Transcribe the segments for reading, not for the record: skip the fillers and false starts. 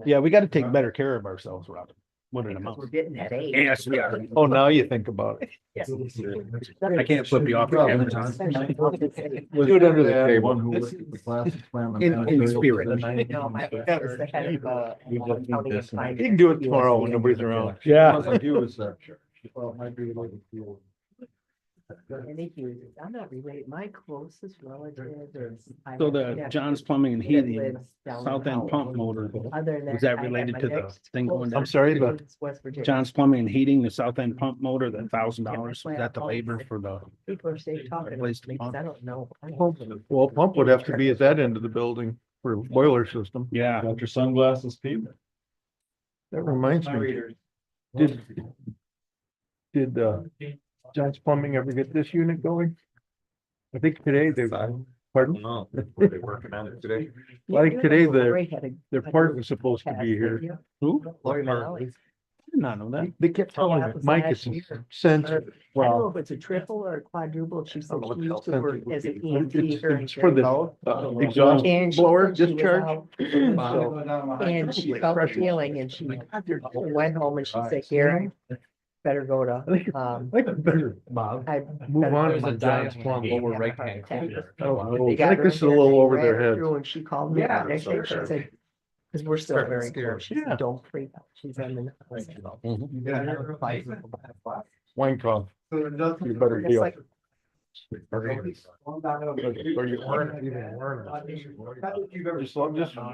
Yeah, we gotta take better care of ourselves, Robin. What an amount. We're getting that age. Yes, we are. Oh, now you think about it. Yes. I can't flip you off the camera, John. Do it under the table. In spirit. No, my dad is the head of, accounting and finance. You can do it tomorrow when nobody's around. Yeah. And they use it. I'm not related. My closest relative is. So the John's Plumbing and Heating, lives down South the End road. pump motor, Other than was that I have related my to the next thing going down? I'm sorry, but closest is West Virginia. John's Plumbing and Heating, the South End pump motor, that $1,000, was that the labor for the? People are safe talking to me Place to because pump. I don't know. well, pump would have to be at that end of the building for boiler system. Yeah, Got your sunglasses, Pete? That reminds me, did John's Plumbing ever get this unit going? I think today they, pardon? No, were they working on it today? I think today Ray had a- their part was supposed to be here. who? Lori part? Malley. I did not know that. They kept telling that me, was Mike, last it's year. since, I don't know well, if it's a triple or a quadruple. She said don't know what she the used to hell work as an EMT. it's for the exhaust And she blower said she was discharge. out So, and she felt the feeling and she went home and she said, Gary, better go I think to, I better, Bob, I. move better on go to my John's Plumbing. Lower right hand corner. Oh, They I got think her this is a in there, little they over ran their her heads. through And she called me Yeah, the next day, she said, because we're still very close. She Yeah. said, don't freak out. She's in the. Wine cough. You better It's deal. like,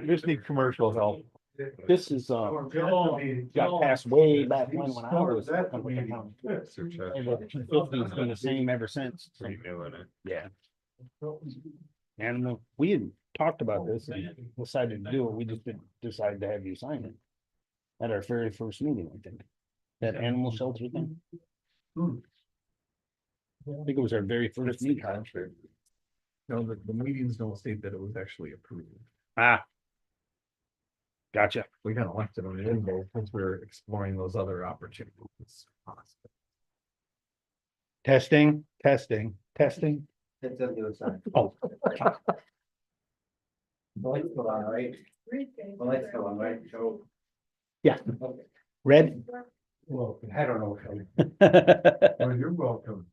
Just need commercial help. This is, got passed way back when I was. And the 250's been the same ever since. Pretty new in it. Yeah. And we had talked about this and decided to do it. We just didn't decide to have you sign it. At our very first meeting, I think. That animal shelter thing. I think it was our very first meeting. No, the meetings don't state that it was actually approved. Ah. Gotcha. We got elected on the end because we're exploring those other opportunities. Testing, testing, testing. It's on the other side. Oh, The lights go on, right? The lights go on, right? So. yeah. Okay. Red. Well, I don't know. Well, you're welcome.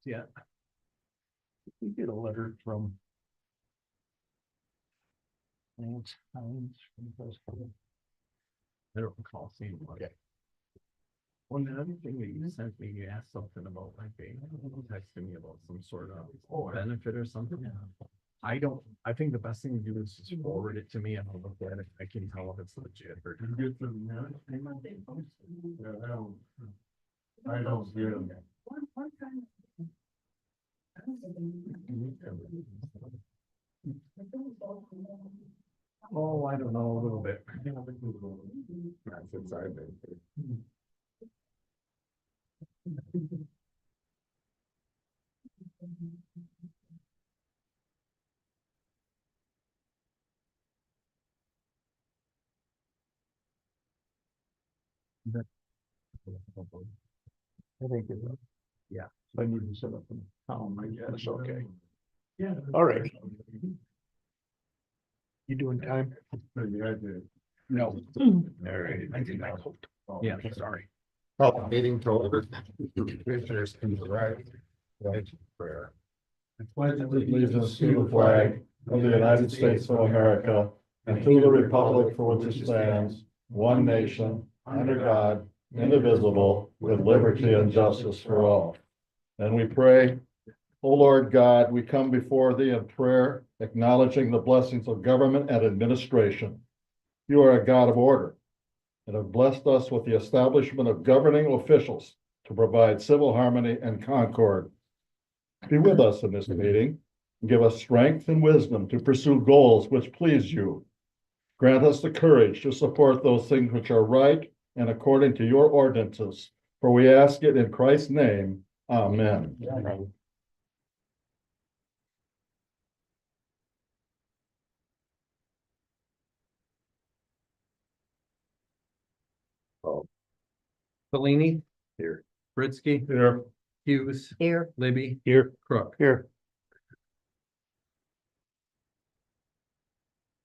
Yeah. We get a letter from. I don't recall seeing one. Okay. Well, the other thing that you sent me, you asked something about like being texting me about some sort of benefit or something. I think the best thing to do is just forward it to me and I'll look at it. I can tell if it's legit or. I don't see it. Oh, I don't know, a little bit. That's inside there. I think it. Yeah. I need to set up an account, I guess, okay. Yeah. All right. You doing time? Yeah, I did. No. All right. I did not hope. Yeah. Sorry. Call the meeting to order. Commissioners can rise. Right, prayer. Pledge allegiance to the flag of the United States of America and to the republic for which it stands, one nation, under God, indivisible, with liberty and justice for all. And we pray, O Lord God, we come before thee in prayer, acknowledging the blessings of government and administration. You are a God of order and have blessed us with the establishment of governing officials to provide civil harmony and concord. Be with us in this meeting and give us strength and wisdom to pursue goals which please you. Grant us the courage to support those things which are right and according to your ordinances. For we ask it in Christ's name. Amen. Bellini, Here. Presque, Here. Hughes, Here, Libby, Here. Crook. Here.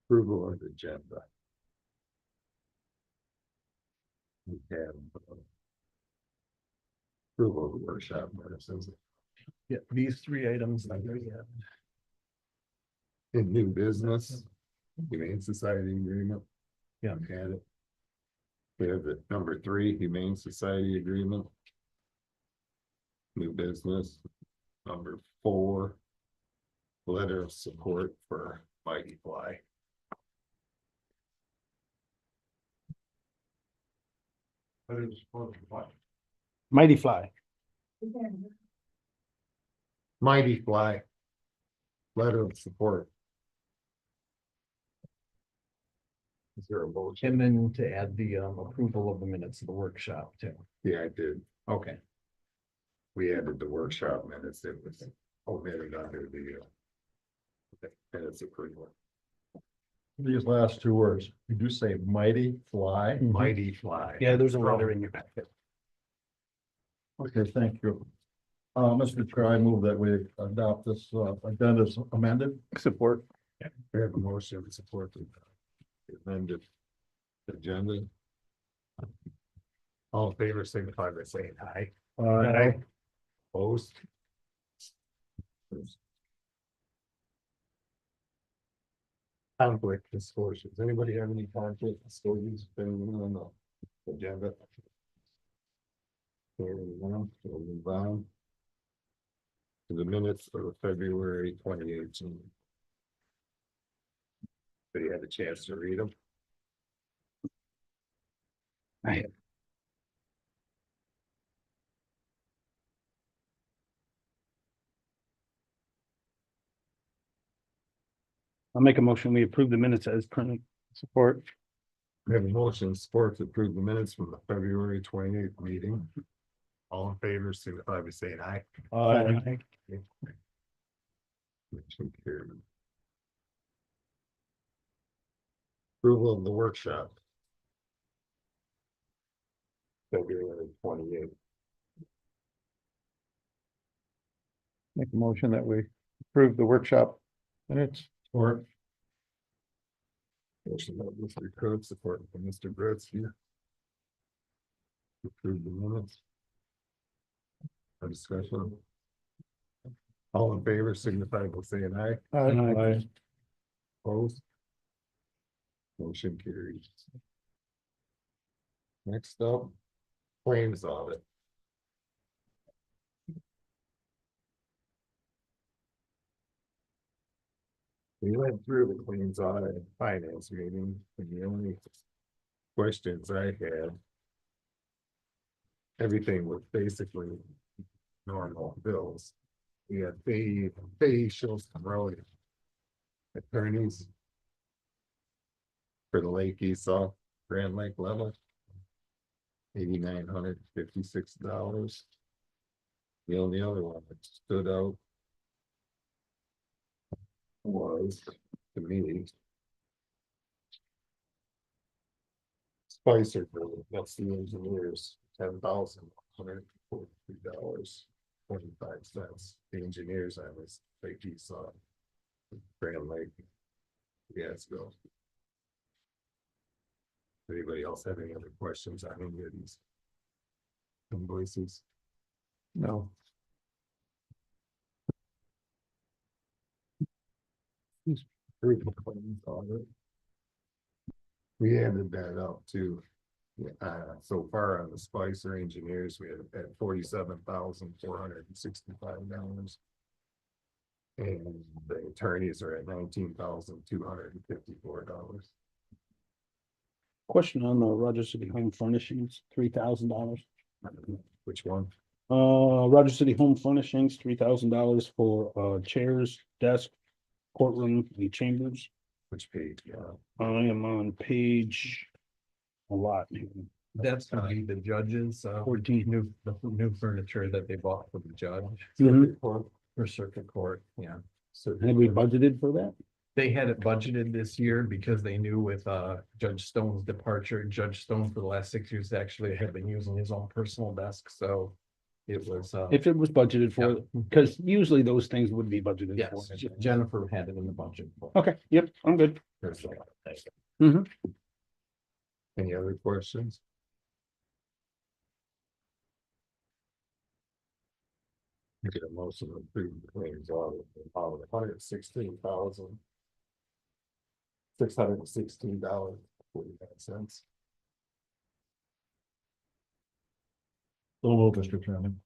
Approval of the agenda. We have. Approval of the workshop minutes, is it? Yeah, these three items that we have. In new business, Humane Society agreement. Yeah. Had it. We have the number 3, Humane Society agreement. New business, number 4. Letter of support for Mighty Fly. Letter of support for what? Mighty Fly. Mighty Fly. Letter of support. Is there a motion? And then to add the approval of the minutes of the workshop too. Yeah, I did. Okay. We added the workshop minutes. It was omitted under the minutes approval. These last 2 words, you do say mighty fly. Mighty Fly. Yeah, there's a letter in your packet. Okay, thank you. Mr. Chair, I move that we adopt this agenda as amended. Support. We have a motion to support the amended agenda. All in favor, signify by saying aye. Aye. Opposed? Conflict disclosures. Anybody have any conflict disclosures been on the agenda? Hearing none, we'll move on to the minutes for February 2018. But you had a chance to read them? I'll make a motion. We approve the minutes as currently. Support. We have a motion and support to approve the minutes from the February 28th meeting. All in favor, signify by saying aye. Aye. Motion carried. Approval of the workshop. February 28th. Make a motion that we approve the workshop minutes. Or Motion by Mr. Cook, support from Mr. Gretzky. Approve the minutes. A discussion. All in favor, signify by saying aye. Aye. Opposed? Motion carries. Next up, claims audit. We went through the claims audit and finance meeting, and the only questions I had. Everything was basically normal bills. We had facials from road attorneys. For the Lake Esau, Grand Lake level. $8,956. The only other one that stood out. Was, to me. Spicer, that's the engineers, $10,143.25. The engineers on this Lake Esau. Grand Lake. Yes, go. Anybody else have any other questions on any of these invoices? No. Approve the claims audit. We added that up too. So far on the Spicer engineers, we had at $47,465. And the attorneys are at $19,254. Question on the Roger City Home Furnishings, $3,000. Which one? Roger City Home Furnishings, $3,000 for chairs, desk, courtroom, and chambers. Which page? Yeah. I am on page a lot. That's gonna be the judges, 14. the new furniture that they bought for the judge. Mhm. For circuit court, yeah. So Have we budgeted for that? They had it budgeted this year because they knew with Judge Stone's departure, Judge Stone for the last 6 years actually had been using his own personal desk, so. it was, If it was budgeted for, Yeah. because usually those things would be budgeted for. yes, Jennifer had it in the budget. Okay, yep, I'm good. Any other questions? Get a motion to approve the claims audit of $116,616.49. So move, Mr. Chairman.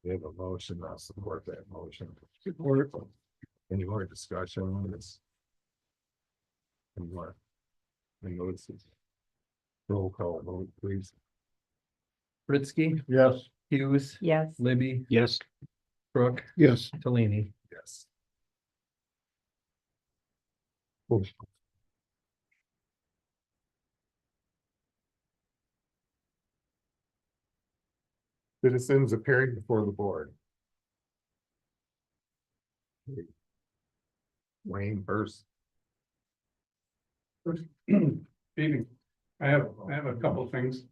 We have a motion, I'll support that motion. Support. Any more discussion on this? Any more? Any notices? Roll call vote, please. Presque, Yes. Hughes, Yes. Libby, Yes. Brooke, Yes. Tellini. Yes. Citizens appearing before the board. Wayne first. Evening. I have a couple of things.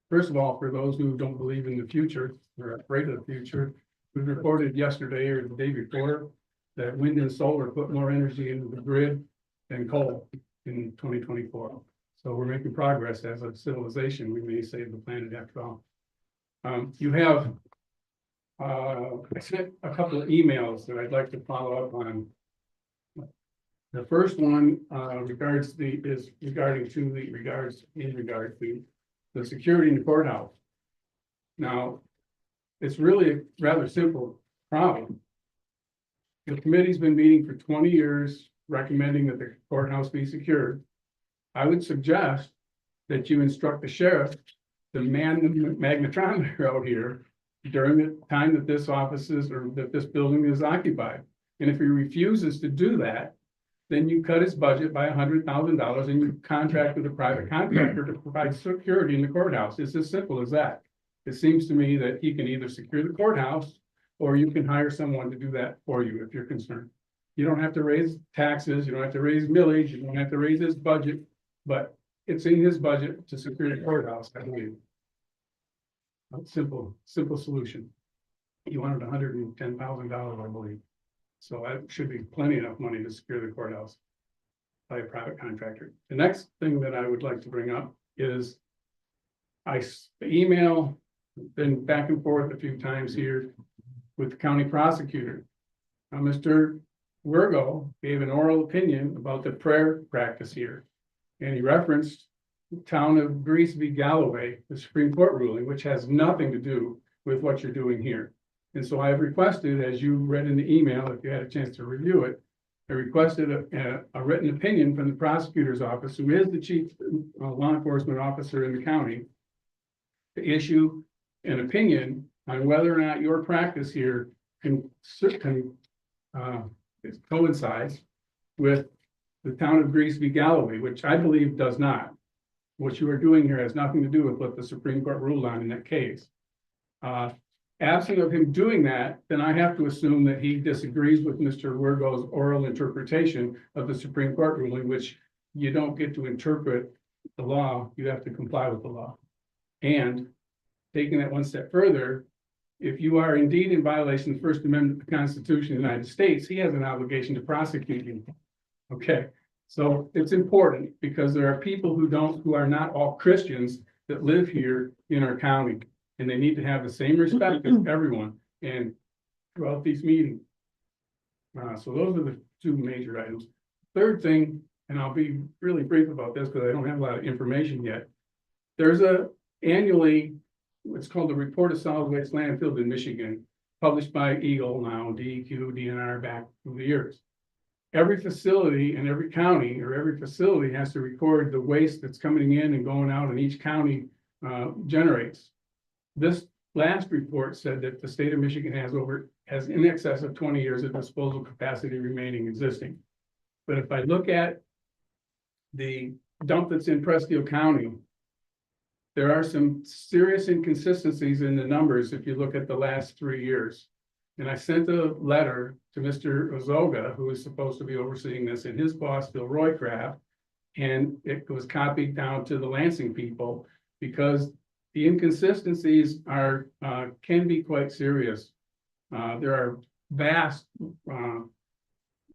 First of all, for those who don't believe in the future, or are afraid of the future, we reported yesterday or the day before that wind and solar put more energy into the grid than coal in 2024. So we're making progress as a civilization. We may save the planet after all. You have I sent a couple of emails that I'd like to follow up on. The first one in regard to the security in the courthouse. Now, it's really a rather simple problem. The committee's been meeting for 20 years, recommending that the courthouse be secured. I would suggest that you instruct the sheriff to man the magnetometer out here during the time that this office is, or that this building is occupied. And if he refuses to do that, then you cut his budget by $100,000 and you contract with a private contractor to provide security in the courthouse. It's as simple as that. It seems to me that he can either secure the courthouse or you can hire someone to do that for you if you're concerned. You don't have to raise taxes, you don't have to raise millage, you don't have to raise his budget, but it's in his budget to secure the courthouse, I believe. A simple solution. He wanted $110,000, I believe. So that should be plenty enough money to secure the courthouse by a private contractor. The next thing that I would like to bring up is the been back and forth a few times here with the county prosecutor. Now, Mr. Virgo gave an oral opinion about the prayer practice here. And he referenced the town of Greece v. Galloway, the Supreme Court ruling, which has nothing to do with what you're doing here. And so I have requested, as you read in the email, if you had a chance to review it, I requested a written opinion from the prosecutor's office, who is the chief law enforcement officer in the county, to issue an opinion on whether or not your practice here coincides with the town of Greece v. Galloway, which I believe does not. What you are doing here has nothing to do with what the Supreme Court ruled on in that case. Absent of him doing that, then I have to assume that he disagrees with Mr. Virgo's oral interpretation of the Supreme Court ruling, which you don't get to interpret the law, you have to comply with the law. And taking that one step further, if you are indeed in violation of the First Amendment of the Constitution of the United States, he has an obligation to prosecute you. Okay, so it's important because there are people who are not all Christians that live here in our county. And they need to have the same respect as everyone and throughout these meetings. So those are the two major items. Third thing, and I'll be really brief about this because I don't have a lot of information yet. There's annually, it's called the Report of Solid Waste Landfill in Michigan, published by Eagle, now DEQ, DNR, back through the years. Every facility in every county or every facility has to record the waste that's coming in and going out, and each county generates. This last report said that the state of Michigan has in excess of 20 years of disposal capacity remaining existing. But if I look at the dump that's in Presque County, there are some serious inconsistencies in the numbers if you look at the last 3 years. And I sent a letter to Mr. Ozoga, who is supposed to be overseeing this, and his boss, Bill Roycraft, and it was copied down to the Lansing people because the inconsistencies are, can be quite serious. There are vast,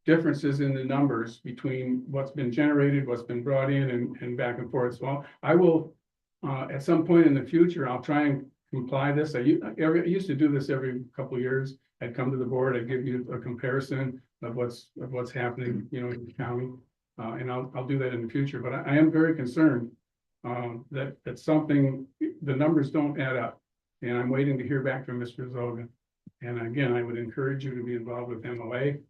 differences in the numbers between what's been generated, what's been brought in and back and forth. So I will, at some point in the future, I'll try and comply this. I used to do this every couple of years. I'd come to the board, I'd give you a comparison of what's happening, you know, in the county. And I'll do that in the future, but I am very concerned that something, the numbers don't add up. And I'm waiting to hear back from Mr. Zogan. And again, I would encourage you to be involved with MLA.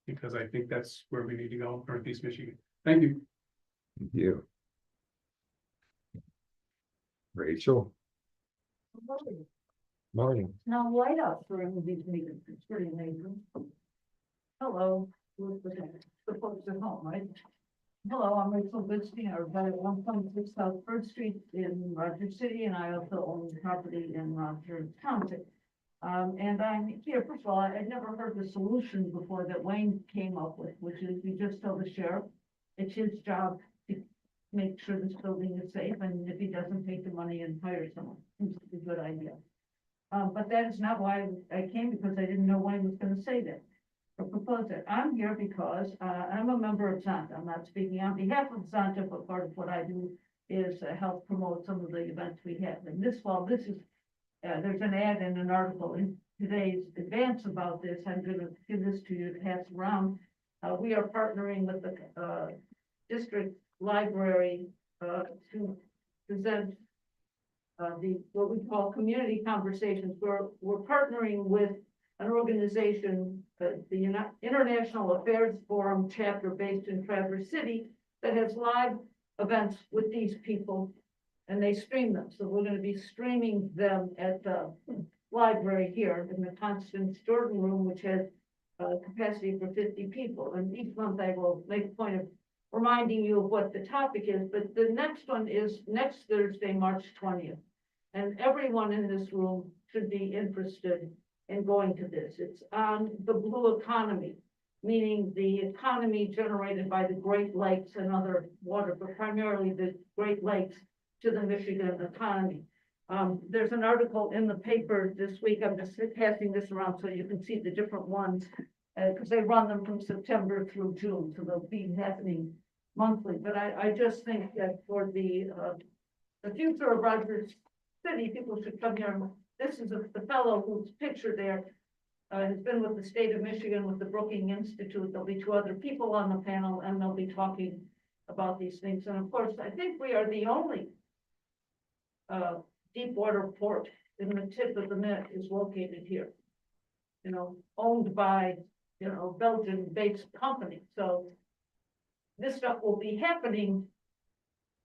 Because I think that's where we need to go, Northeast Michigan. Thank you. Thank you. Rachel, morning. Now, light up during these meetings, it's pretty amazing. Hello, who's the folks at home, right? Hello, I'm Rachel Goodstein, I reside at 1.6 South First Street in Rogers City, and I also own property in Rogers Township. And I'm here, first of all, I'd never heard the solution before that Wayne came up with, which is you just tell the sheriff, it's his job to make sure this building is safe, and if he doesn't, take the money and hire someone. Seems like a good idea. But that is not why I came, because I didn't know Wayne was gonna say that, or propose it. I'm here because, I'm a member of Zonta. I'm not speaking on behalf of Zonta, but part of what I do is help promote some of the events we have. And this fall, this is, there's an ad and an article in today's advance about this. I'm gonna give this to you to pass around. We are partnering with the, district library, to present what we call community conversations. We're partnering with an organization, the International Affairs Forum chapter based in Traverse City, that has live events with these people, and they stream them. So we're going to be streaming them at the library here in the Constance Jordan Room, which has capacity for 50 people. And each month I will make a point of reminding you of what the topic is, but the next one is next Thursday, March 20th. And everyone in this room should be interested in going to this. It's on the blue economy, meaning the economy generated by the Great Lakes and other water, but primarily the Great Lakes to the Michigan economy. There's an article in the paper this week. I'm just passing this around so you can see the different ones, because they run them from September through June, so they'll be happening monthly. But I just think that for the future of Rogers City, people should come here. This is the fellow who's pictured there, has been with the state of Michigan with the Brookings Institute. There'll be 2 other people on the panel, and they'll be talking about these things. And of course, I think we are the only deep water port in the tip of the net is located here, you know, owned by, you know, Belgian-based company. So this stuff will be happening.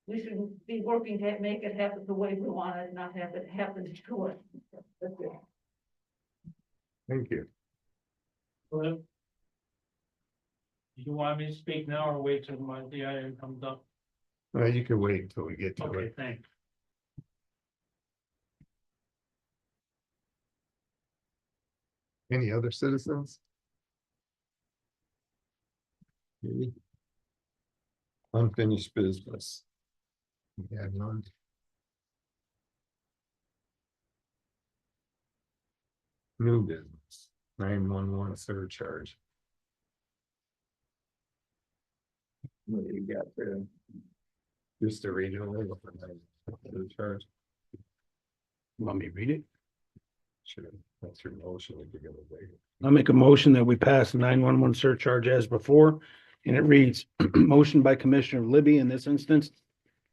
We should be working to make it happen the way we want it, not have it happen to us. That's it. Thank you. Hello? You want me to speak now or wait till the item comes up? You can wait until we get to Okay, it. thanks. Any other citizens? Any? Unfinished business. We have none. New business, 911 surcharge. What do you got there? Just a regional surcharge. Want me to read it? Sure, that's your motion. If you're gonna wait. I'll make a motion that we pass the 911 surcharge as before, and it reads, motion by Commissioner Libby in this instance,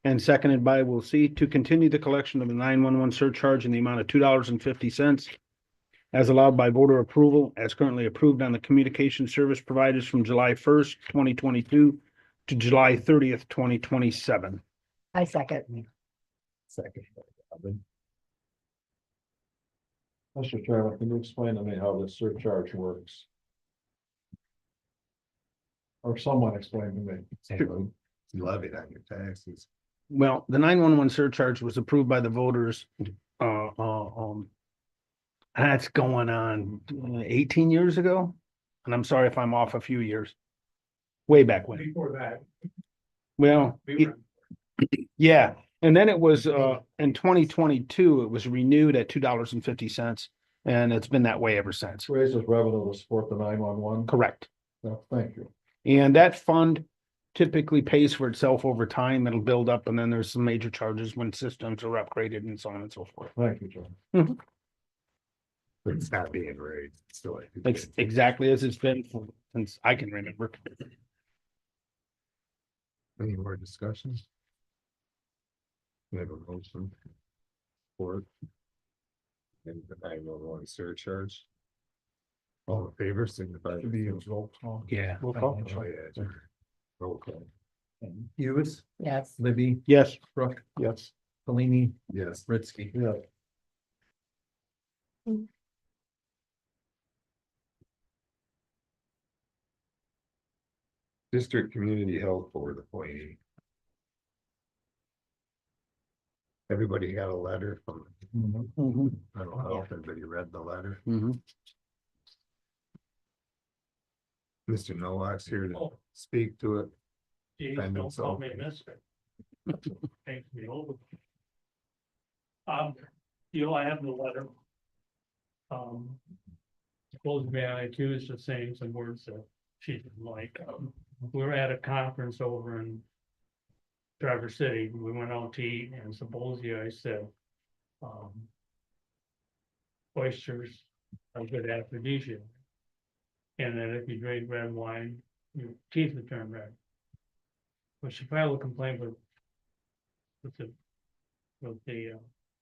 and seconded by, we'll see, to continue the collection of the 911 surcharge in the amount of $2.50 as allowed by voter approval, as currently approved on the communication service providers from July 1st, 2022 to July 30th, 2027. I second. Second. Robin. Mr. Chairman, can you explain to me how this surcharge works? Or someone explain to me. It's levied on your taxes. Well, the 911 surcharge was approved by the voters. That's going on 18 years ago. And I'm sorry if I'm off a few years. Way back when. Before that, Well, we were, yeah, And then it was, in 2022, it was renewed at $2.50, and it's been that way ever since. Raises revenue to support the 911. Correct. Thank you. And that fund typically pays for itself over time. It'll build up, and then there's some major charges when systems are upgraded and so on and so forth. Thank you, John. But it's not being raised, it's still. Exactly as it's been since I can remember. Any more discussions? We have a motion. Support. And the 911 surcharge. All in favor, signify. Should be a roll call. Yeah. Roll call. Oh, yeah. Roll call. Hughes, Yes. Libby, Yes. Brooke, Yes. Palini, Yes. Ritzky. Yeah. District Community Health Board appointee. Everybody got a letter from, Mhm. I don't know if everybody read the letter. Mhm. Mr. Nowak's here to speak to it. Geez, I know don't so. call me mister. Makes me old. I have the letter. Supposedly I accused of saying some words that she didn't like. We were at a conference over in Traverse City. We went out to eat and supposedly I said, oysters are good aphrodisiac. And that if you drink red wine, your teeth would turn red. But she filed a complaint with the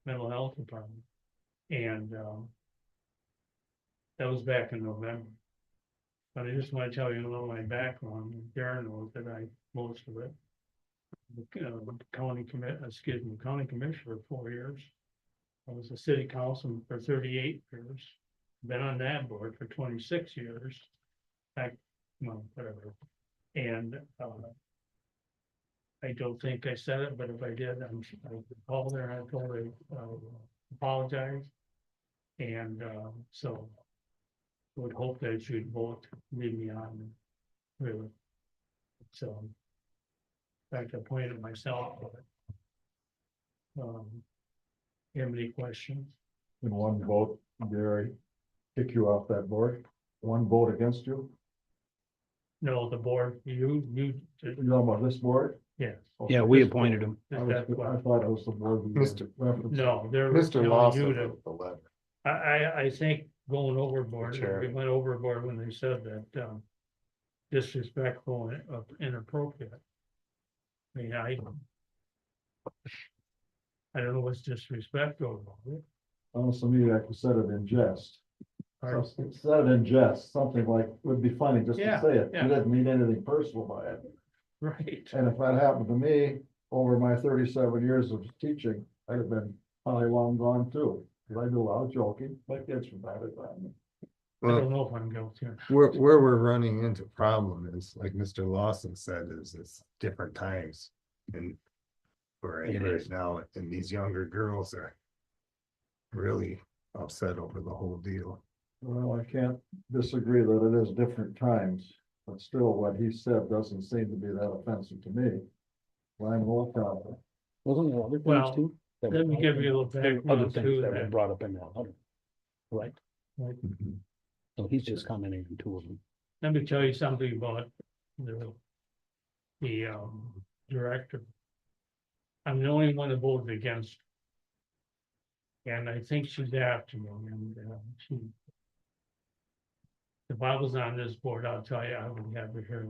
mental health department. And that was back in November. But I just want to tell you a little of my background. Darren knows that most of it. County commissioner for 4 years. I was a city councilman for 38 years. Been on that board for 26 years. Whatever. And I don't think I said it, but if I did, I called her and I told her apologize. And so would hope that you'd vote, leave me on. Really. So. In fact, I appointed myself. You have any questions? In one vote, Gary, kick you off that board. One vote against you. No, the board, you, You're talking about this board? yes. Yeah, we appointed him. I That's thought it was the board. you Mr. referenced. No, they're. Mr. telling Lawson you to- wrote the letter. I think going overboard, Sure. we went overboard when they said that, disrespectful and inappropriate. I mean, I don't know what's disrespectful about it. Almost to me, like you said it in jest. Said it in jest, something like, would be funny just to Yeah, say it. yeah. You didn't mean anything personal by it. Right, And if that happened to me over my 37 years of teaching, I'd have been probably long gone too. Cause I do a lot of joking, my kids from that time. I Well, don't know if I'm guilty. where we're running into problem is, like Mr. Lawson said, is it's different times. And we're It in right is. now, and these younger girls are really upset over the whole deal. Well, I can't disagree that it is different times, but still what he said doesn't seem to be that offensive to me. I'm all confident. Wasn't there other Well, things too? that let me were- give you a little there were Other background things too, that were that- brought up in that letter. Right, Mhm. so he's just commenting on two of them. Let me tell you something about the director. I'm the only one that voted against. And I think she's after me, and she. If I was on this board, I'll tell you, I would have her here.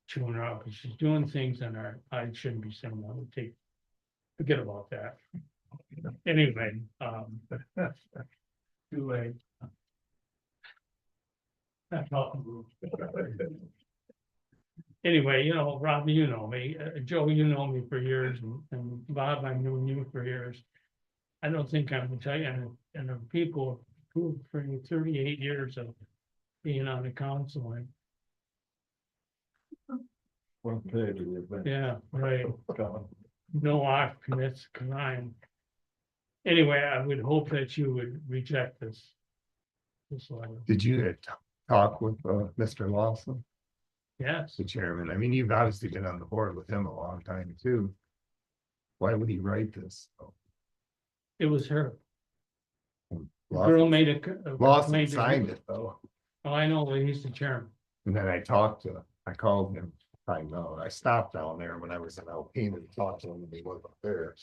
Chewing her up, because she's doing things that I shouldn't be saying. I would forget about that. Anyway, too late. Anyway, Robbie, you know me, Joe, you know me for years, and Bob, I've known you for years. I don't think I'm Italian, and the people who for 38 years of being on the council, and What page are you? yeah, right, Coming. no off commits crime. Anyway, I would hope that you would reject this. This letter, Did you talk with Mr. Lawson, yes, the chairman? I mean, you've obviously been on the board with him a long time too. Why would he write this? It was her. The Lawson- girl made a Lawson complaint to signed him. it though. Oh, I know, but he's the chairman. And then I called him, I stopped down there when I was in Alpena to talk to him and he wasn't there.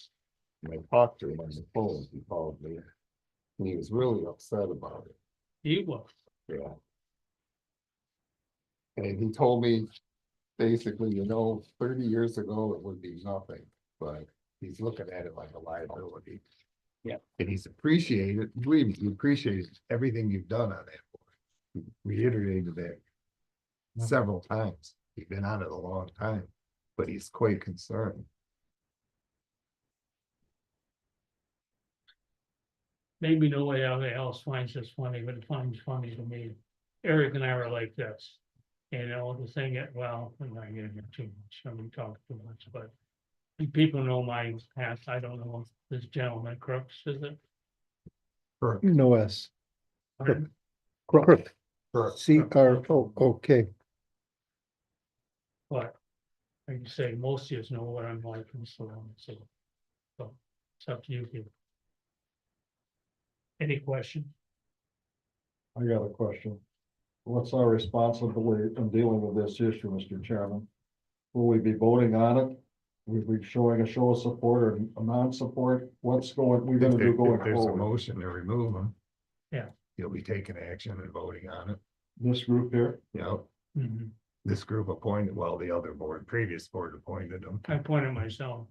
And I talked to him on the phone, he called me. And he was really upset about it, He was. yeah. And he told me, basically, 30 years ago, it would be nothing, but he's looking at it like a liability. Yeah. And he's appreciated, believe me, he appreciates everything you've done on that board. He reiterated that several times. He's been on it a long time, but he's quite concerned. Maybe nobody else finds this funny, but it finds funny to me. Eric and I were like this. The thing, I'm not getting into too much, I mean, talk too much, but. People know my past, I don't know if this gentleman Crooks, is it? No S. Pardon? Crook. Correct. C-R-O-O-K. But, like you say, most of us know what I'm like and so on, so. It's up to you people. Any question? I got a question. What's our responsibility in dealing with this issue, Mr. Chairman? Will we be voting on it? Will we be showing a show of support or a non-support? What's we're gonna do going If there's a forward? motion to remove him. Yeah. You'll be taking action and voting on it, This group here? Mhm. This group appointed, the other previous board appointed him. I appointed myself,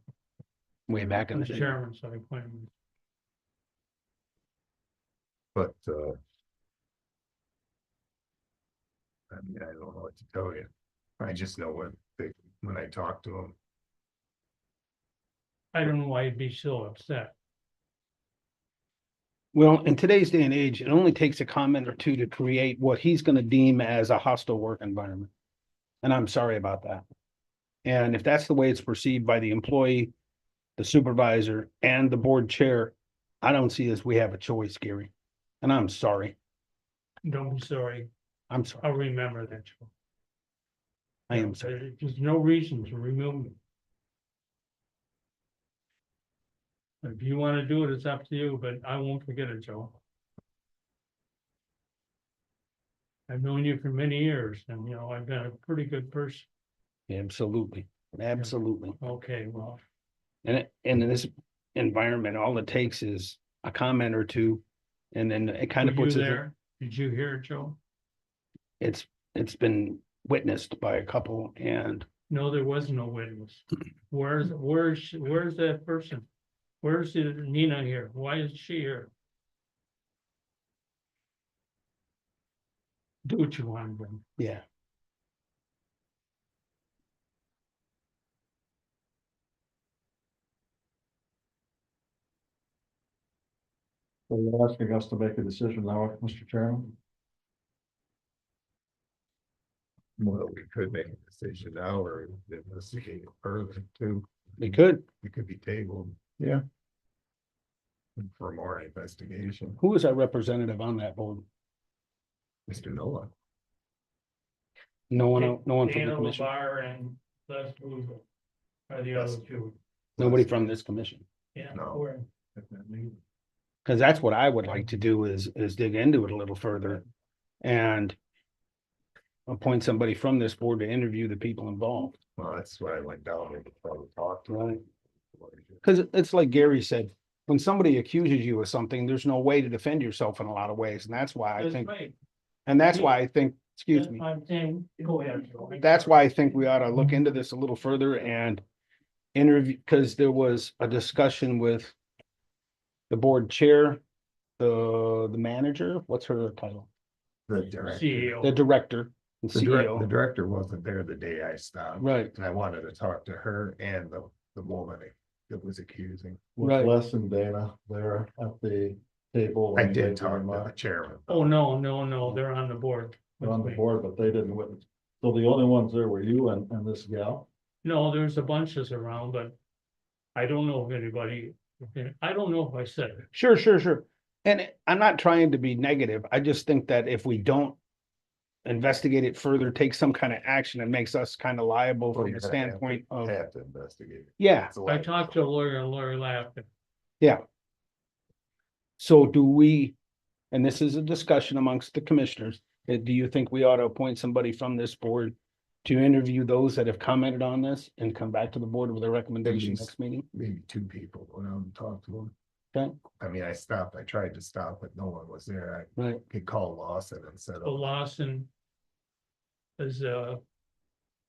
Way back in I'm the the day. chairman, so I appointed myself. But, I mean, I don't know what to tell you. I just know when I talk to him, I don't know why you'd be so upset. Well, in today's day and age, it only takes a comment or two to create what he's gonna deem as a hostile work environment. And I'm sorry about that. And if that's the way it's perceived by the employee, the supervisor, and the board chair, I don't see as we have a choice, Gary. And I'm sorry. Don't be sorry, I'm sorry. I'll remember that. I am sorry. There's no reason to remove me. If you wanna do it, it's up to you, but I won't forget it, Joe. I've known you for many years and I've been a pretty good person. Absolutely. Absolutely. Okay, well, And in this environment, all it takes is a comment or two. And then it kind were of you puts it, there? Did you hear it, Joe? it's been witnessed by a couple and No, there was no witness. Where's that person? Where's Nina here? Why is she here? Do what you want, then. yeah. So you're asking us to make a decision now, Mr. Chairman? well, we could make a decision now or investigate it further too. We could. It could be tabled. Yeah. For more investigation, Who is our representative on that board? Mr. Noah. No one from the Dana commission, LaBar and Les Boozer are the other two. nobody from this commission. Yeah. No. we're- Cause that's what I would like to do is dig into it a little further. And appoint somebody from this board to interview the people involved, Well, that's why I went down there to try to talk to him. right? Cause it's like Gary said, when somebody accuses you of something, there's no way to defend yourself in a lot of ways, and that's why I That's think, right. and that's why I think, excuse me. I'm saying, go ahead, Joe. That's why I think we ought to look into this a little further and interview, because there was a discussion with the board chair, the manager, what's her title? The director, CEO. The director and the CEO. director wasn't there the day I stopped. Right, And I wanted to talk to her and the woman that was accusing. Right. Was Les and Dana there at the table? I when they did talk to the remarked? chairman. Oh, no, they're on the board. They're on the board, but they didn't witness. So the only ones there were you and this gal? No, there's a bunches around, but I don't know if anybody, I don't know if I said it. sure. And I'm not trying to be negative. I just think that if we don't investigate it further, take some kind of action that makes us kind of liable Well, from you're the gonna have to- standpoint of, Have to investigate. it. yeah, It's a I lot. talked to a lawyer, and a lawyer laughed. yeah. So do we, and this is a discussion amongst the commissioners, do you think we ought to appoint somebody from this board to interview those that have commented on this and come back to the board with a recommendation Maybe- next meeting? Maybe two people went out and talked to them. Okay, I mean, I tried to stop, but no one was there. I right, could call Lawson and said, But Lawson is,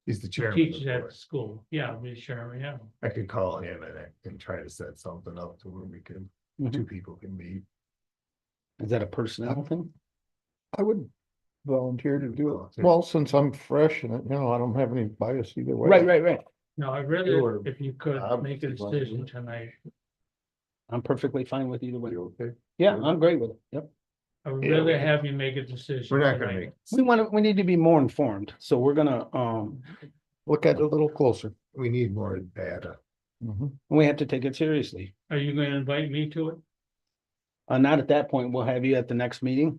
he's the chairman. of teaches the at board. the school. Yeah, the chairman, yeah. I could call him and try to set something up to where we can, Mhm. two people can meet. Is that a personnel thing? I would volunteer to do it. Volunteer. Well, since I'm fresh and, I don't have any bias either way. Right. No, I Sure. really, if you could Bob, make a if you want decision to. tonight, I'm perfectly fine with either way. You okay? Yeah, I'm great with it. Yep. I would Yeah, rather we can- have you make a decision. We're not gonna tonight. make, We need to be more informed, so we're gonna, Look at it a little closer. we need more data. we have to take it seriously. Are you gonna invite me to it? Not at that point, we'll have you at the next meeting,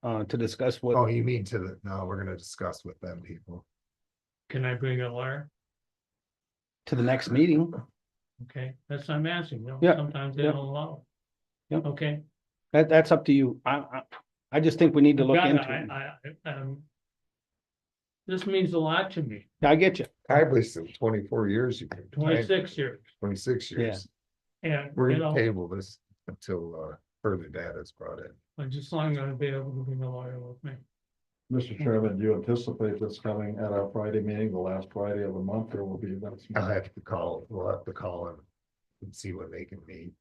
to discuss Oh, what, you mean no, we're gonna discuss with them people. Can I bring a lawyer? to the next meeting. Okay, that's what I'm asking, you know, Yeah, sometimes they yeah. don't allow. Yeah. Okay. That's up to you. I just think we need to look Got it. into it. This means a lot to me, I get you. I wasted 24 years. You can- 26 years, 26 years. and, We're you gonna know, table this until further data is brought in. I'm just long gonna be able to bring a lawyer with me. Mr. Chairman, do you anticipate this coming at our Friday meeting, the last Friday of the month, or will be next? I'll month? we'll have to call him and see what they can meet.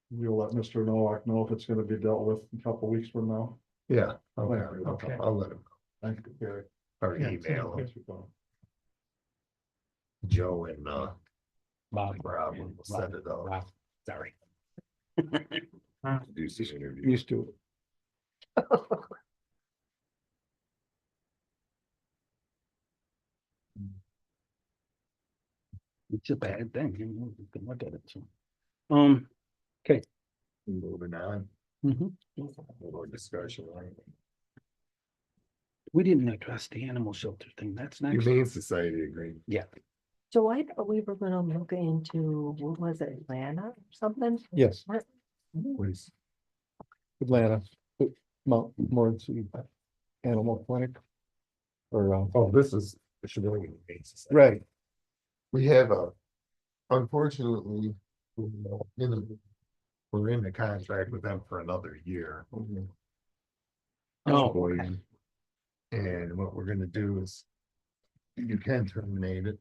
You'll let Mr. Nowak know if it's gonna be dealt with a couple weeks from now. Yeah. Okay. I'll let him, Thank you, Gary. or Yeah, email him, thank Joe and Bob. Rob will set it up. Wow, sorry. Do some interview. Used to it. It's a bad thing. You can look at it. So. Moving on, Mhm. more discussion. We didn't address the animal shelter thing. That's next. Humane Society agreement. Yeah, So I thought we were gonna look into, what was it, Atlanta or something? Yes, Please. Atlanta, Mount Morency Animal Clinic. Or, Oh, this is, it should really be Humane Society. right, We have unfortunately, we're in the contract with them for another year. Oh, okay. And what we're gonna do is, you can terminate it.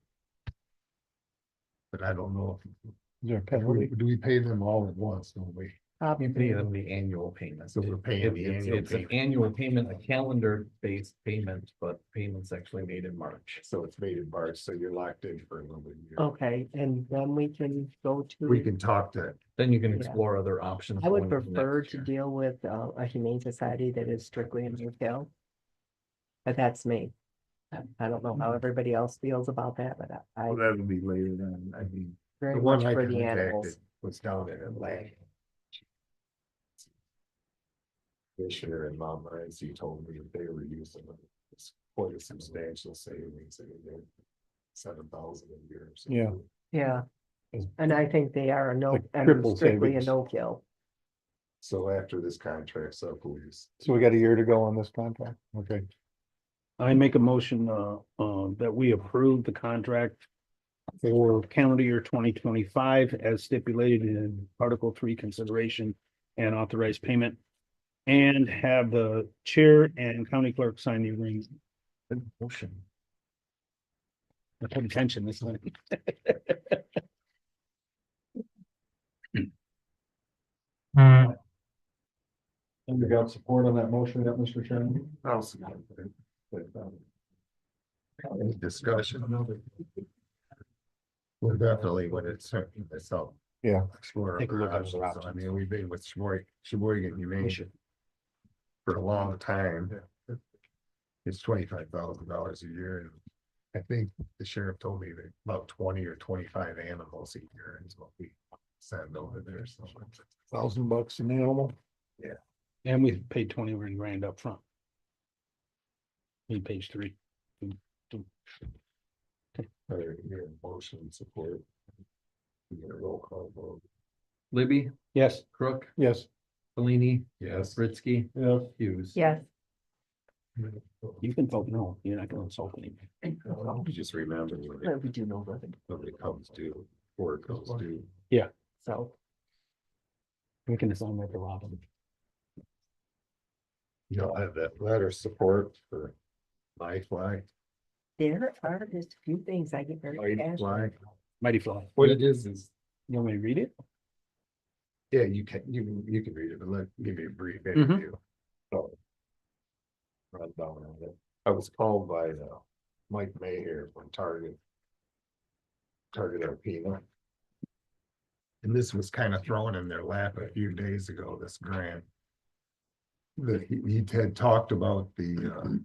But I don't know is there a if, penalty? do we pay them all at once, don't we? You pay them the annual payment. So we're paying the annual It's an payment. annual payment, a calendar-based payment, but payments actually made in March. So it's made in March, so you're locked in for another year. Okay, and then we can go to. We can talk to, Then you can Yeah. explore other options. I would going into prefer next to year. deal with a humane society that is strictly in retail. But that's me. I don't know how everybody else feels about that, but I well, that'll be later then, I mean. very The one much I for the contacted animals. was down in Atlanta. Commissioner and Mom Morency told me that they were using it's quite a substantial savings. I mean, they're 7,000 a year. So. Yeah. Yeah, and I think they are a no, Like I mean, triple strictly a savings. no-kill. So after this contract's up, we just, So we got a year to go on this contract, okay. I make a motion, that we approve the contract for calendar year 2025 as stipulated in Article 3 consideration and authorized payment. And have the chair and county clerk sign the agreement. Good motion. I paid attention this time. And you got support on that motion yet, Mr. Chairman? I'll see. Any discussion? Well, definitely when it's this up. Yeah. Explore. Take a look at other other options. I options. mean, we've been with Sheboygan Humane for a long time. It's $25,000 a year, and I think the sheriff told me that about 20 or 25 animals a year is what we send over there, so. $1,000 an animal. And we paid 20 grand up front. Page 3. Motion support. We get a roll call vote. Libby, Yes. Crook, Yes. Palini, Yes. Britsky, Yes. Hughes. Yes. You can vote no, you're not gonna insult anybody. You just remember We do know that, when it comes due, or it comes due. so. We can assign that to Robin. You'll have that letter of support for my flag. There are just a few things I get very White passionate. flag. Mighty Fly. What it is, You want me to read it? yeah, you can read it, but give me a brief Mhm. overview. So, run down on it. I was called by Mike Mayer from Target Alpena. And this was kind of thrown in their lap a few days ago, this grant. That he had talked about the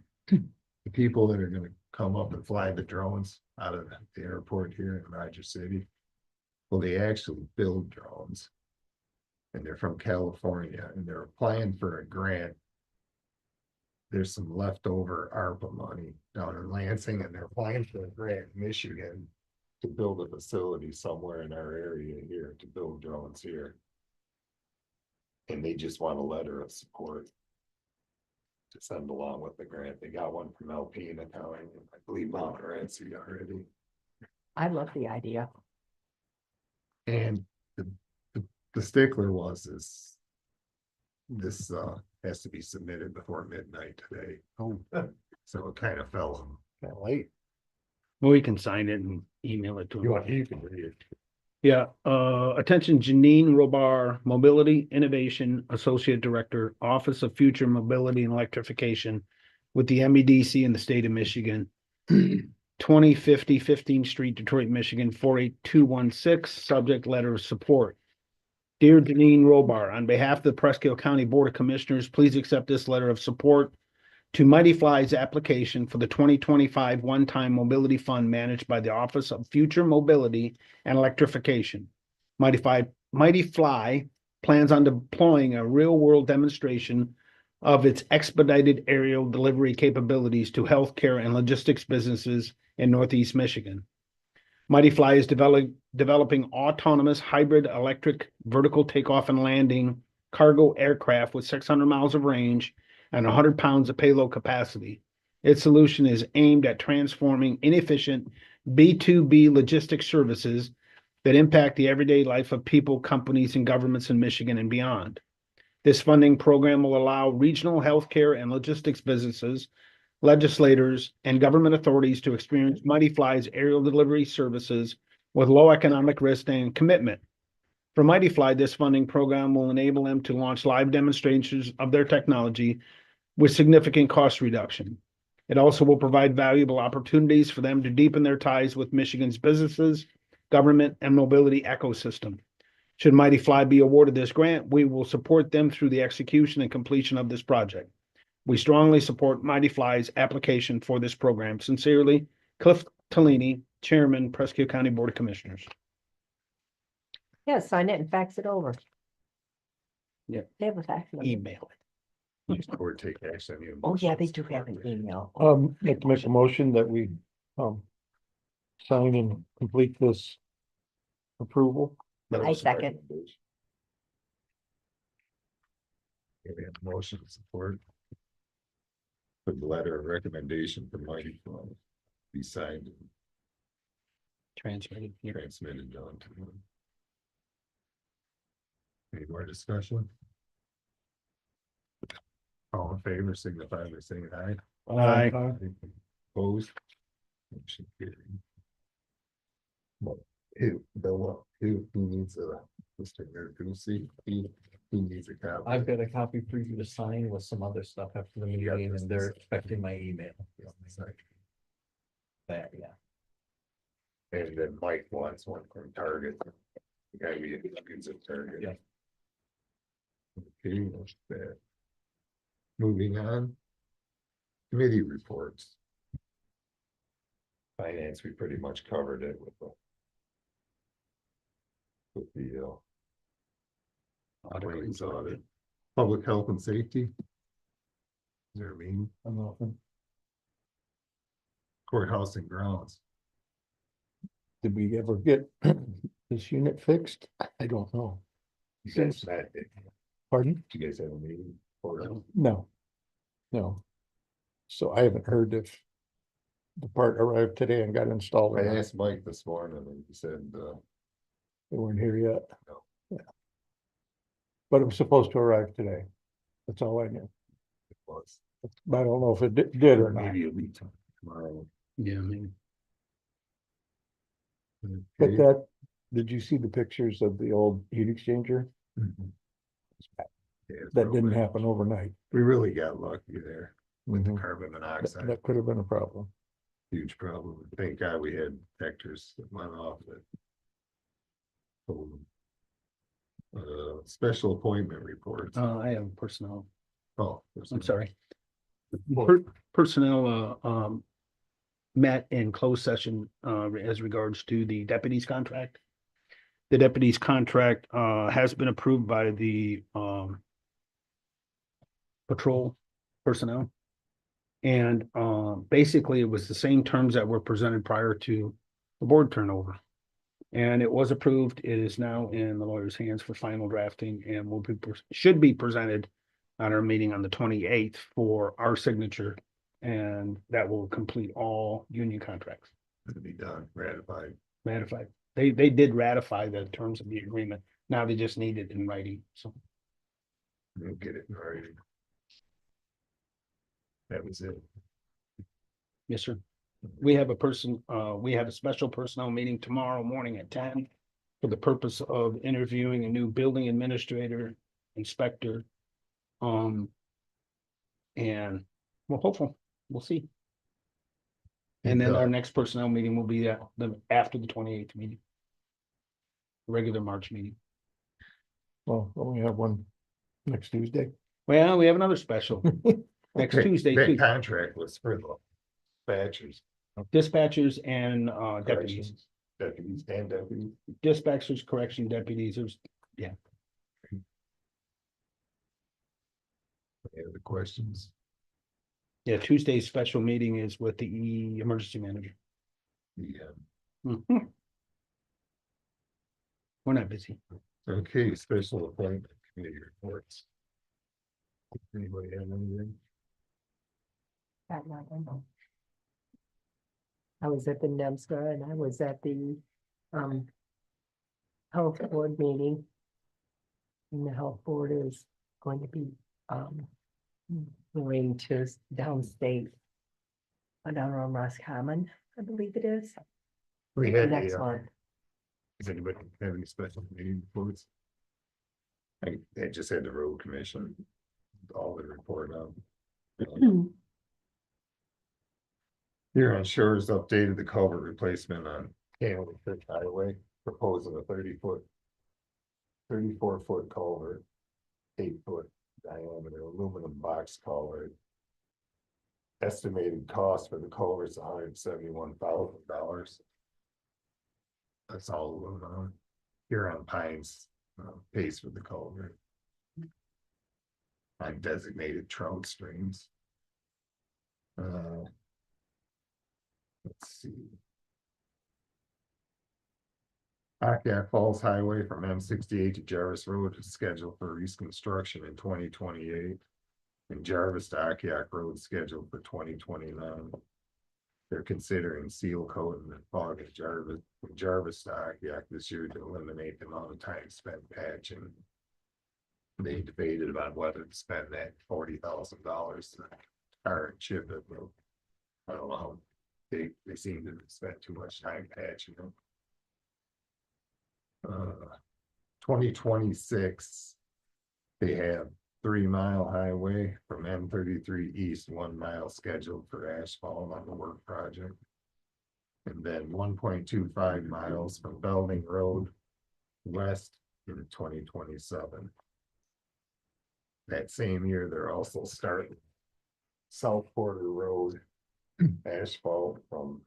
people that are gonna come up and fly the drones out of the airport here in Rogers City. Well, they actually build drones. And they're from California and they're applying for a grant. There's some leftover ARPA money down in Lansing and they're applying for a grant in Michigan. To build a facility somewhere in our area here, to build drones here. And they just want a letter of support. To send along with the grant. They got one from Alpena County, and I believe Montmorency already. I love the idea. And the stickler was this has to be submitted before midnight today. Oh, So it kind of fell kind of late. well, we can sign it and email it to him. You can read it. Yeah, attention Janine Robar, Mobility Innovation Associate Director, Office of Future Mobility and Electrification with the MEDC in the state of Michigan. 2050 15th Street, Detroit, Michigan, 48216, subject letter of support. Dear Janine Robar, on behalf of the Presque County Board of Commissioners, please accept this letter of support to Mighty Fly's application for the 2025 one-time mobility fund managed by the Office of Future Mobility and Electrification. Mighty Fly plans on deploying a real-world demonstration of its expedited aerial delivery capabilities to healthcare and logistics businesses in Northeast Michigan. Mighty Fly is developing autonomous hybrid electric vertical takeoff and landing cargo aircraft with 600 miles of range and 100 pounds of payload capacity. Its solution is aimed at transforming inefficient B2B logistics services that impact the everyday life of people, companies, and governments in Michigan and beyond. This funding program will allow regional healthcare and logistics businesses, legislators, and government authorities to experience Mighty Fly's aerial delivery services with low economic risk and commitment. For Mighty Fly, this funding program will enable them to launch live demonstrations of their technology with significant cost reduction. It also will provide valuable opportunities for them to deepen their ties with Michigan's businesses, government, and mobility ecosystem. Should Mighty Fly be awarded this grant, we will support them through the execution and completion of this project. We strongly support Mighty Fly's application for this program. Sincerely, Cliff Tellini, Chairman, Presque County Board of Commissioners. Yeah, sign it and fax it over. Yeah. They have a fax number. Email it. Or take action. on your Oh, yeah, they motions. do have an email. Like to make a motion that we, sign and complete this approval. I second. We have motion support. Put the letter of recommendation for Mighty Fly. Be signed and Transmitted. transmitted on to them. Any more discussion? All in favor, signify by saying aye. Aye. Opposed? Motion carried. Well, who needs a, Mr. Mercusi, he needs a copy. I've got a copy for you to sign with some other stuff after the meeting and they're expecting my email. That, yeah. And then Mike wants one from Target. The guy we use at Target. Yeah. Okay, that's that. Moving on. Committee reports. Finance, we pretty much covered it with the claims audit. Public health and safety. Is there a meeting? Courthouse and grounds. Did we ever get this unit fixed? I don't know. You guys met, Pardon? you guys have a meeting? Or No. No. So I haven't heard if the part arrived today and got installed. I or not. asked Mike this morning and he said, They weren't here yet. No. Yeah. But it was supposed to arrive today. That's all I knew. it was. But I don't know if it did or not. Maybe it'll be tomorrow. Yeah, maybe. But Okay. that, did you see the pictures of the old heat exchanger? Mhm. Yeah, it's That real didn't bad. happen overnight. We really got lucky there with the Mhm. carbon That, monoxide. that could have been a problem. Huge problem. Thank God we had detectors that went off that. told them. Special appointment reports. I have personnel, Oh, I'm sorry. Well- Personnel, met in closed session, as regards to the deputy's contract. The deputy's contract, has been approved by the, patrol personnel. And, basically it was the same terms that were presented prior to the board turnover. And it was approved. It is now in the lawyer's hands for final drafting and will be, should be presented at our meeting on the 28th for our signature. And that will complete all union contracts To be done, ratified. ratified. They did ratify the terms of the agreement. Now they just need it in writing. So, We'll get it in writing. That was it. yes, sir. We have a special personnel meeting tomorrow morning at 10 for the purpose of interviewing a new building administrator, inspector. And we're hopeful, we'll see. And then our next personnel meeting will be after the 28th meeting. Regular March meeting. Well, we have one next Tuesday. Well, we have another special next Okay, Tuesday that too. contract was for the dispatchers. Dispatchers and deputies, Corrections, Deputies and deputies. dispatchers, correction deputies, there's, Any other questions? yeah, Tuesday's special meeting is with the emergency manager. Yeah. Mhm. We're not busy. Okay, special appointment committee reports. Anybody have anything? Got nothing. I was at the NEMSCA and I was at the, health board meeting. And the health board is going to be, going to downstate. Down on Roscommon, I believe it is, We had next the, month. does anybody have any special committee reports? I just had the road commission, all the report on. Here on Shores updated the culvert replacement on County Creek Highway, proposing a 30-foot. 34-foot culvert, 8-foot diameter aluminum box culvert. Estimated cost for the culvert's $171,000. That's all aluminum. Here on Pines, pays for the culvert. On designated trout streams. Let's see. Akiak Falls Highway from M68 to Jarvis Road is scheduled for reconstruction in 2028. And Jarvis to Akiak Road scheduled for 2029. They're considering seal coating and fog at Jarvis, from Jarvis to Akiak this year to eliminate the amount of time spent patching. They debated about whether to spend that $40,000 to tar and chip it, but I don't know how they seem to spend too much time patching them. 2026, they have 3 Mile Highway from M33 East, 1 mile scheduled for asphalt on the work project. And then 1.25 miles from Belding Road west in 2027. That same year, they're also starting South Porter Road asphalt from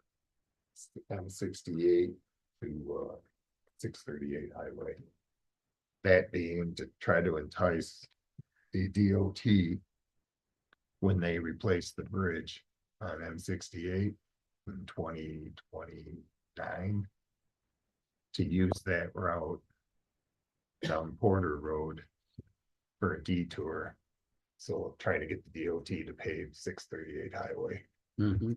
M68 to 638 highway. That being to try to entice the DOT when they replace the bridge on M68, in 2029 to use that route down Porter Road for a detour. So trying to get the DOT to pave 638 highway. Mhm.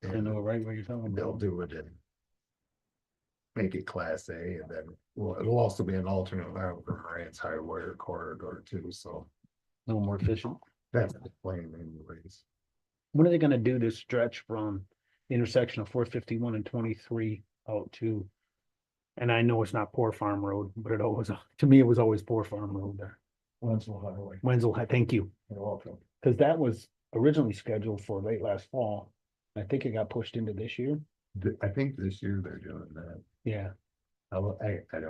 I And know right where you're talking they'll about. do it and make it Class A, and then, well, it'll also be an alternate route for Moran's Highway or corridor too, so A little more efficient. that's the plan anyways. When are they gonna do this stretch from the intersection of 451 and 23 out to? And I know it's not Poor Farm Road, but it always, to me, it was always Poor Farm Road there. Wenzel Highway. Wenzel, thank you, You're welcome. because that was originally scheduled for late last fall. I think it got pushed into this year. I think this year they're doing that. Yeah, I don't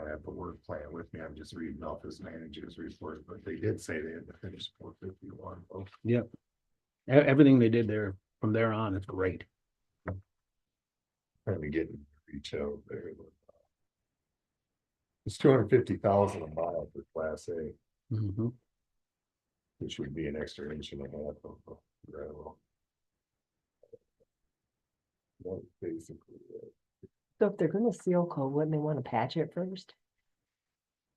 have the work plan with me. I'm just reading off his manager's report, but they did say they had to finish 451. yep. Everything they did there from there on is great. Trying to get reach out there. It's 250,000 a mile for Class A, Mhm. which would be an extra inch and a half of gravel. That's basically it. So if they're gonna seal coat, wouldn't they wanna patch it first?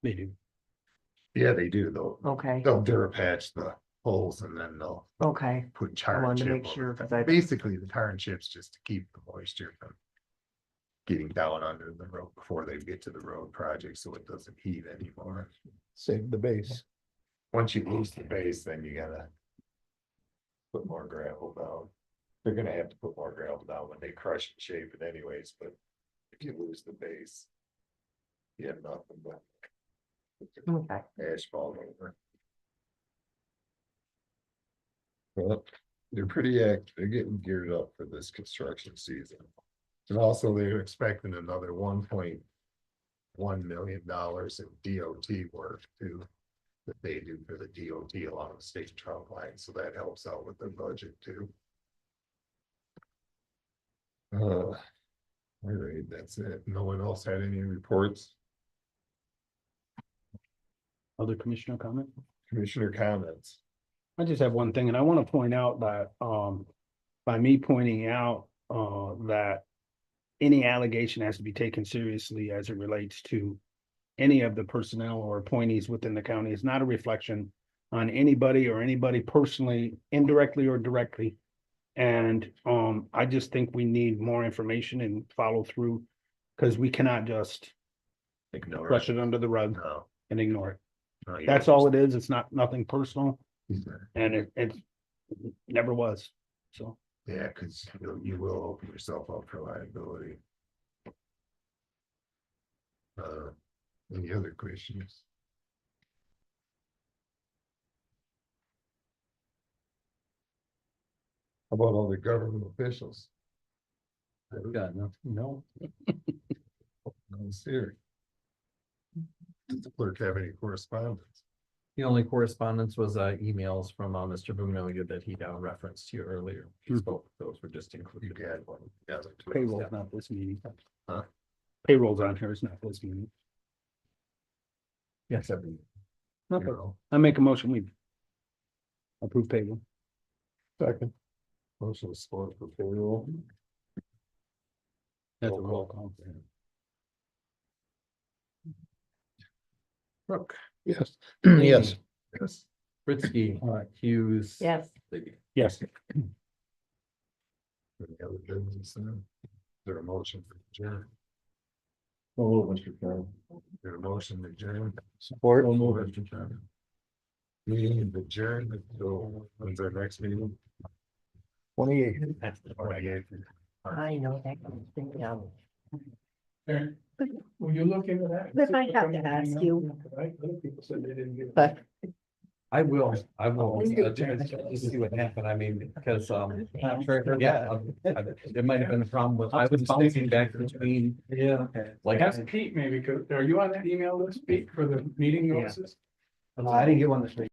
They do. Yeah, they do though. Okay, They'll Durapatch the holes and then they'll okay, put tar and wanted to chip make over sure, it. 'cause I- Basically, the tar and chips just to keep the moisture from getting down under the road before they get to the road project, so it doesn't heat anymore. Save the base. Once you lose the base, then you gotta put more gravel down. They're gonna have to put more gravel down when they crush and shape it anyways, but if you lose the base, you have nothing but okay. asphalt over. Well, they're pretty active. They're getting geared up for this construction season. And also they're expecting another $1.1 million in DOT work too. That they do for the DOT along the state trunk line, so that helps out with their budget too. All right, that's it. No one else had any reports? Other commissioner comment? Commissioner comments? I just have one thing, and I want to point out that, by me pointing out, that any allegation has to be taken seriously as it relates to any of the personnel or appointees within the county. It's not a reflection on anybody or anybody personally, indirectly or directly. And, I just think we need more information and follow through, because we cannot just Ignore brush it. it under the rug No. and ignore it. no, you That's all it is. It's not, nothing personal, understand. and it never was, so. Yeah, because you will open yourself up for liability. Any other questions? How about all the government officials? I've got nothing, no. No, here. Does the clerk have any correspondence? The only correspondence was emails from Mr. Bumnoga that he referenced to you earlier. So those were just You included. got one. The other two. Payroll's not this meeting. Huh? Payroll's on here, it's not this meeting. Yes, Okay, I make a motion, we approve payroll. Second. Motion of support for payroll. That's a roll call. Brooke, Yes. Yes. Yes. Pritzky, Hughes. Yes. Libby. Yes, Any other business then? Is there a motion for adjourn? Oh, Mr. Chairman. There a motion to adjourn? support. Mr. Chairman. Meeting is adjourned, so when's our next meeting? 28. I know that. Yeah. Will you look into that? If I have to ask you. Right, other people said they didn't get it. But I will, just see what happened, I mean, because, yeah, it might have been a problem with, I was bouncing back between. Yeah. Like, Ask Pete maybe, 'cause are you on that email list, Pete, for the meeting notices? I didn't get one this week.